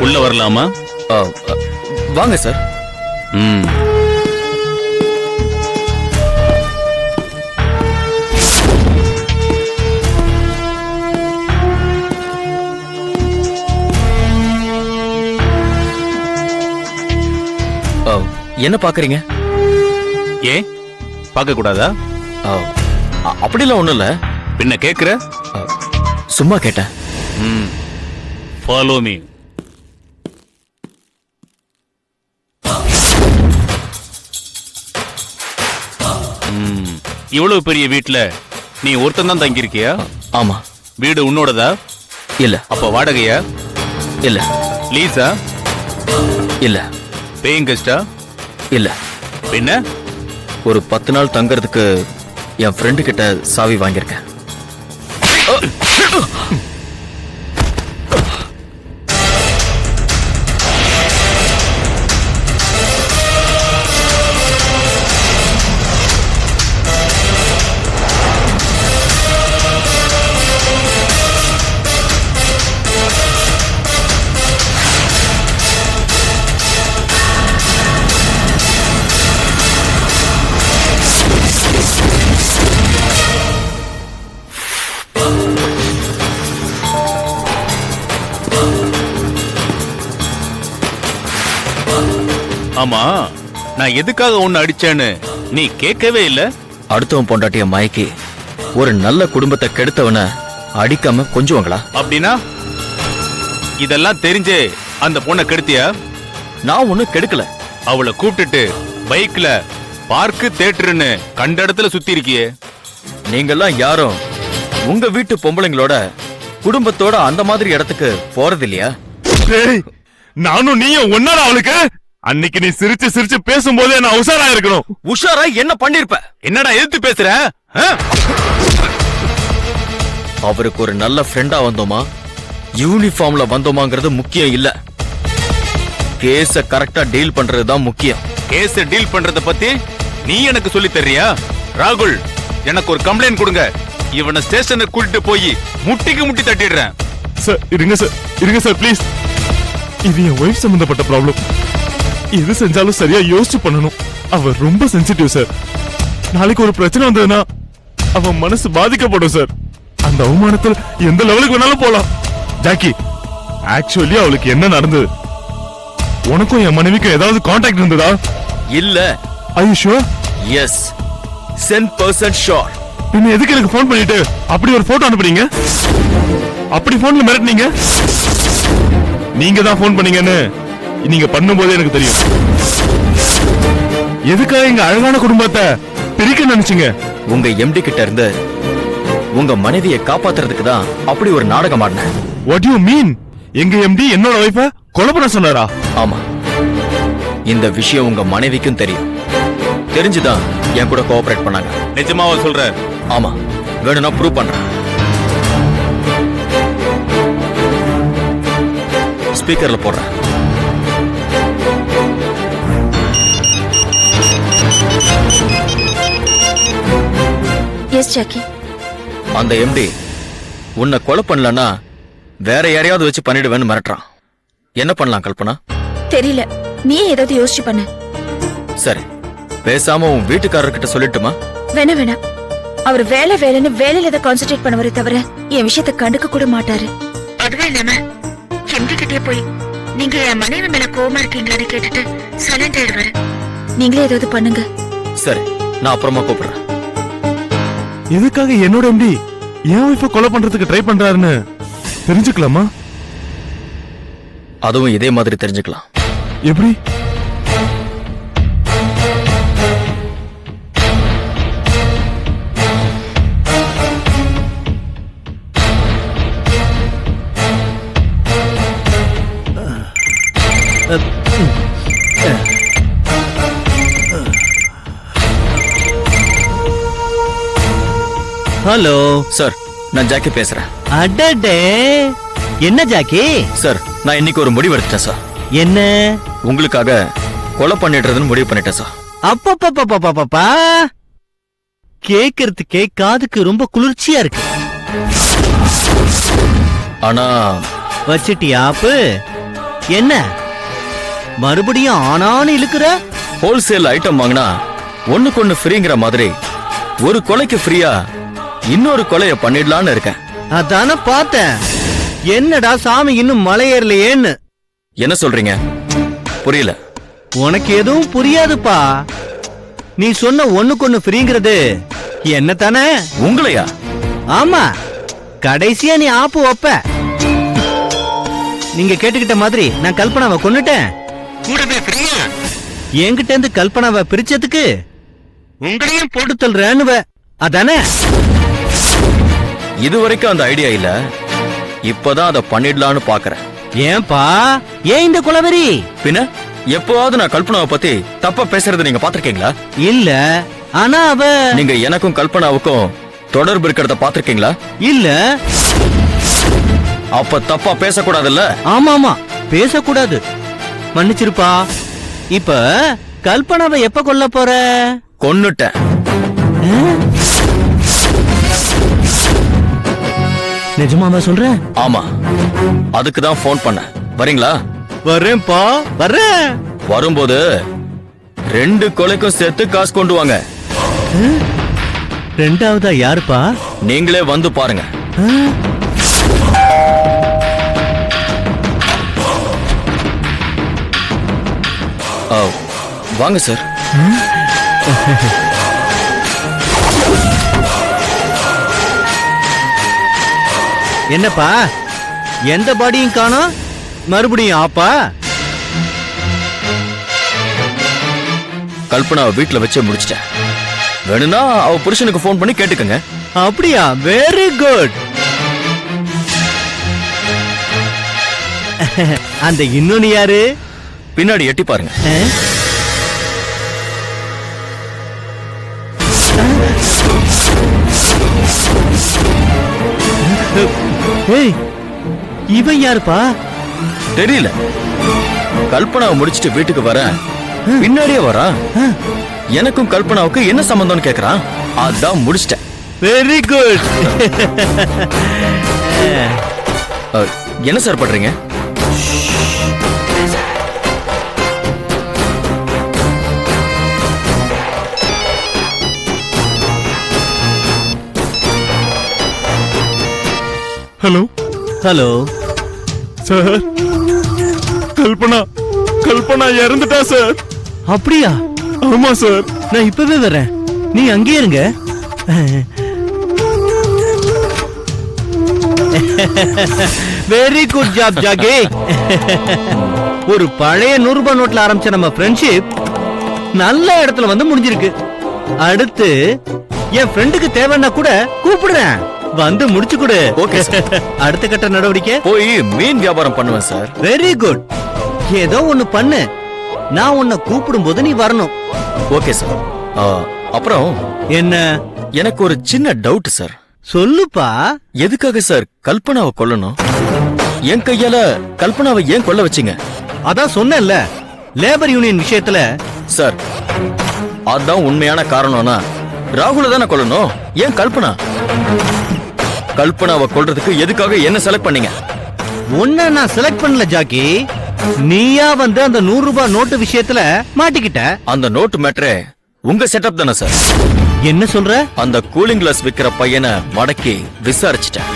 உள்ள வரலாமா? வாங்க சார். என்ன பாக்குறீங்க? ஏன் பார்க்க கூடாதா? அப்படிலாம் ஒண்ணும் இல்ல. பின்ன கேக்குற? சும்மா கேட்டேன். Follow me. இவ்வளவு பெரிய வீட்டுல நீ ஒருத்தன் தான் தங்கியிருக்கியா? ஆமா. வீடு உன்னோடதா? இல்ல. அப்ப வாடகையா? இல்ல. லீஸா? இல்ல. பேயிங் கெஸ்டா? இல்ல. பின்ன ஒரு 10 நாள் தங்கறதுக்கு என் ஃப்ரெண்டு கிட்ட சாவி வாங்கியிருக்கேன். ஆமா, நான் எதுக்காக உன்னை அடிச்சேன்னு நீ கேட்கவே இல்ல. அடுத்தவன் பொண்டாட்டிய மயக்கி ஒரு நல்ல குடும்பத்தை கெடுத்தவன அடிக்காம கொஞ்சுவாங்களா? அப்படின்னா இதெல்லாம் தெரிஞ்சே அந்த பொண்ணை கெடுத்தியா? நான் ஒண்ணு கெடுக்கல. அவளை கூப்பிட்டுட்டு பைக்ல பார்க்கு தியேட்டர்னு கண்ட இடத்துல சுத்தி இருக்கியே. நீங்கெல்லாம் யாரும் உங்க வீட்டு பொம்பளைங்களோட குடும்பத்தோட அந்த மாதிரி இடத்துக்கு போறது இல்லையா? நானும் நீயும் ஒன்னால அவளுக்கு அன்னைக்கு நீ சிரிச்சு சிரிச்சு பேசும்போதே நான் உஷாரா இருக்கணும். உஷாரா என்ன பண்ணிருப்ப? என்னடா எதிர்த்து பேசுற? அவருக்கு ஒரு நல்ல ஃப்ரெண்டா வந்தோமா, யூனிஃபார்ம்ல வந்தோமாங்கிறது முக்கியம் இல்ல. கேஸ கரெக்டா டீல் பண்றதுதான் முக்கியம். கேஸ டீல் பண்றத பத்தி நீ எனக்கு சொல்லி தர்றியா? ராகுல், எனக்கு ஒரு கம்ப்ளைண்ட் கொடுங்க. இவனை ஸ்டேஷனுக்கு கூட்டிட்டு போய் முட்டிக்கு முட்டி தட்டிடுறேன். சார் இருங்க சார் ப்ளீஸ். இது என் ஒய்ஃப் சம்பந்தப்பட்ட ப்ராப்ளம். எது செஞ்சாலும் சரியா யோசிச்சு பண்ணணும். அவ ரொம்ப சென்சிட்டிவ் சார். நாளைக்கு ஒரு பிரச்சனை வந்ததுன்னா அவ மனசு பாதிக்கப்படும் சார். அந்த அவமானத்தில் எந்த லெவலுக்கு வேணாலும் போலாம். ஜாக்கி, ஆக்சுவலி அவளுக்கு என்ன நடந்தது? உனக்கும் என் மனைவிக்கும் ஏதாவது கான்டாக்ட் இருந்ததா? இல்ல. Are you sure? Yes. 100% sure. பின்ன எதுக்கு எனக்கு போன் பண்ணிட்டு அப்படி ஒரு போட்டோ அனுப்புறீங்க? அப்படி போன்ல மிரட்டுனீங்க? நீங்க தான் போன் பண்ணீங்கன்னு நீங்க பண்ணும்போதே எனக்கு தெரியும். எதுக்காக எங்க அழகான குடும்பத்தை பிரிக்க நினைச்சீங்க? உங்க எம்டி கிட்ட இருந்து உங்க மனைவியை காப்பாத்துறதுக்கு தான் அப்படி ஒரு நாடகம் ஆடினேன். What do you mean? எங்க எம்டி என்னோட வைஃபை கொலை பண்ண சொன்னாரா? ஆமா. இந்த விஷயம் உங்க மனைவிக்கும் தெரியும். தெரிஞ்சுதான் என் கூட கோஆபரேட் பண்ணாங்க. நிஜமாவா சொல்ற? ஆமா, வேணும்னா ப்ரூவ் பண்றேன். ஸ்பீக்கர்ல போடுறேன். S Jackie. அந்த எம்டி உன்னை கொலை பண்ணலன்னா வேற யாரையாவது வச்சு பண்ணிடுவேன்னு மிரட்டுறான். என்ன பண்ணலாம் கல்பனா? தெரியல, நீ ஏதாவது யோசிச்சு பண்ணு. சரி, பேசாம உன் வீட்டுக்காரர்கிட்ட சொல்லிட்டுமா? வேணா அவர் வேலைன்னு வேலையில தான் கான்சென்ட்ரேட் பண்ணுவாரே தவிர என் விஷயத்தை கண்டுக்க கூட மாட்டாரு. அதுவே இல்லாம எம்டி கிட்டே போய் நீங்க என் மனைவி மேல கோவமா இருக்கீங்களான்னு கேட்டுட்டு சைலண்ட் ஆயிடுவாரு. நீங்களே ஏதாவது பண்ணுங்க. சரி, நான் அப்புறமா கூப்பிடுறேன். எதுக்காக என்னோட எம்டி என் வைஃபை கொலை பண்றதுக்கு ட்ரை பண்றாருன்னு தெரிஞ்சுக்கலாமா? அதுவும் இதே மாதிரி தெரிஞ்சுக்கலாம். எப்படி? ஹலோ சார், நான் ஜாக்கி பேசுறேன். அடடே, என்ன ஜாக்கி? சார், நான் இன்னைக்கு ஒரு முடிவு எடுத்துட்டேன் சார். என்ன? உங்களுக்காக கொலை பண்ணிடுறதுன்னு முடிவு பண்ணிட்டேன் சார். அப்பப்பா, கேக்குறதுக்கே காதுக்கு ரொம்ப குளிர்ச்சியா இருக்கு. ஆனா வச்சிட்டியா ஆப்பு? என்ன மறுபடியும் ஆனான்னு இழுக்கிற? ஹோல்சேல் ஐட்டம் வாங்கினா ஒண்ணுக்கு ஃப்ரீங்கிற மாதிரி ஒரு கொலைக்கு ஃப்ரீயா இன்னொரு கொலைய பண்ணிடலான்னு இருக்கேன். அதான பார்த்தேன். என்னடா சாமி இன்னும் மலை ஏறலையேன்னு. என்ன சொல்றீங்க? புரியல. உனக்கு எதுவும் புரியாதுப்பா. நீ சொன்ன ஒண்ணுக்கு ஃப்ரீங்கிறது என்ன தானே? உங்களையா? ஆமா, கடைசியா நீ ஆப்பு வைப்ப. நீங்க கேட்டுக்கிட்ட மாதிரி நான் கல்பனாவை கொன்னுட்டேன். கூடவே ஃப்ரீயா என்கிட்ட இருந்து கல்பனாவை பிரிச்சதுக்கு உங்களையும் போட்டு தள்ளுறேன்னுவ அதானே? இது வரைக்கும் அந்த ஐடியா இல்ல, இப்பதான் அதை பண்ணிடலான்னு பாக்குறேன். ஏன்பா ஏன் இந்த குலவெறி? பின்ன எப்பவாவது நான் கல்பனாவை பத்தி தப்பா பேசுறது நீங்க பாத்திருக்கீங்களா? இல்ல, ஆனா அவ நீங்க எனக்கும் கல்பனாவுக்கும் தொடர்பு இருக்கிறத பாத்திருக்கீங்களா? இல்ல. அப்ப தப்பா பேசக்கூடாதுல்ல? ஆமா ஆமா, பேசக்கூடாது. மன்னிச்சிருப்பா. இப்ப கல்பனாவை எப்ப கொல்ல போற? கொன்னுட்டேன். நிஜமாவா சொல்ற? ஆமா, அதுக்கு தான் போன் பண்ண. வரீங்களா? வர்றேன்பா, வர்றேன். வரும்போது 2 கொலைக்கும் சேர்த்து காசு கொண்டு வாங்க. ரெண்டாவதா யாருப்பா? நீங்களே வந்து பாருங்க. வாங்க சார். என்னப்பா எந்த பாடியும் காணோம், மறுபடியும் ஆப்பா? கல்பனாவை வீட்டுல வச்சே முடிச்சிட்டேன். வேணும்னா அவ புருஷனுக்கு போன் பண்ணி கேட்டுக்கங்க. அப்படியா? Very good. அந்த இன்னொன்னு யாரு? பின்னாடி எட்டி பாருங்க. ஏய், இவன் யாருப்பா? தெரியல. கல்பனாவை முடிச்சிட்டு வீட்டுக்கு வர பின்னாடியே வரான். எனக்கும் கல்பனாவுக்கு என்ன சம்பந்தம்னு கேக்குறான். அதான் முடிச்சிட்டேன். Very good. என்ன சார் பண்றீங்க? ஹலோ ஹலோ சார், கல்பனா இறந்துட்டா சார். அப்படியா? ஆமா சார். நான் இப்பவே வரேன், நீ அங்கேயே இருங்க. வெரி குட் ஜாப் ஜாகி. ஒரு பழைய 100 ரூபாய் நோட்ல ஆரம்பிச்ச நம்ம ஃப்ரெண்ட்ஷிப் நல்ல இடத்துல வந்து முடிஞ்சிருக்கு. அடுத்து என் ஃப்ரெண்டுக்கு தேவைன்னா கூட கூப்பிடுறேன், வந்து முடிச்சு கொடு. Okay sir. அடுத்த கட்ட நடவடிக்கை போய் மீன் வியாபாரம் பண்ணுவேன் சார். Very good. ஏதோ ஒண்ணு பண்ணு, நான் உன்னை கூப்பிடும் போது நீ வரணும். Okay sir. அப்புறம் என்ன? எனக்கு ஒரு சின்ன டவுட் சார். சொல்லுப்பா. எதுக்காக சார் கல்பனாவை கொல்லணும்? என் கையால கல்பனாவை ஏன் கொல்ல வச்சீங்க? அதான் சொன்னேன்ல, லேபர் யூனியன் விஷயத்துல. சார், அதான் உண்மையான காரணம்னா ராகுல தானே கொல்லணும், ஏன் கல்பனா? கல்பனாவை கொல்றதுக்கு எதுக்காக என்ன செலக்ட் பண்ணீங்க? உன்னை நான் செலக்ட் பண்ணல ஜாக்கி, நீயா வந்து அந்த 100 ரூபாய் நோட்டு விஷயத்துல மாட்டிக்கிட்ட. அந்த நோட்டு மேட்டரே உங்க செட்டப் தானே சார்? என்ன சொல்ற? அந்த கூலிங் கிளாஸ் விக்கிற பையனை மடக்கி விசாரிச்சிட்டேன்.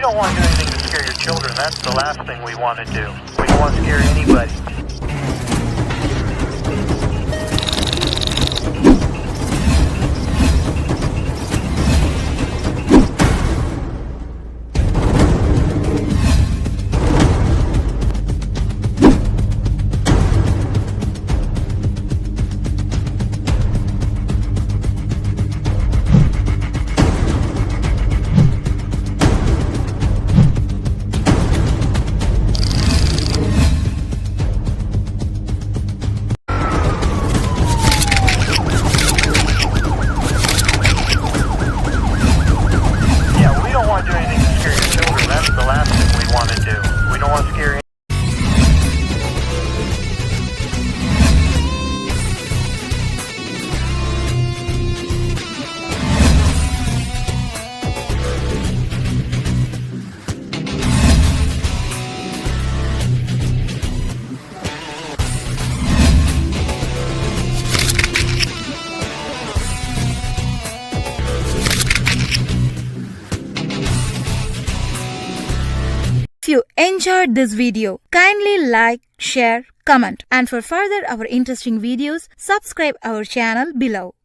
don't want to do anything to scare your children. That's the last thing we want to do. We don't want to scare anybody. If you enjoyed this video, kindly like, share, comment, and for further our interesting videos, subscribe our channel below.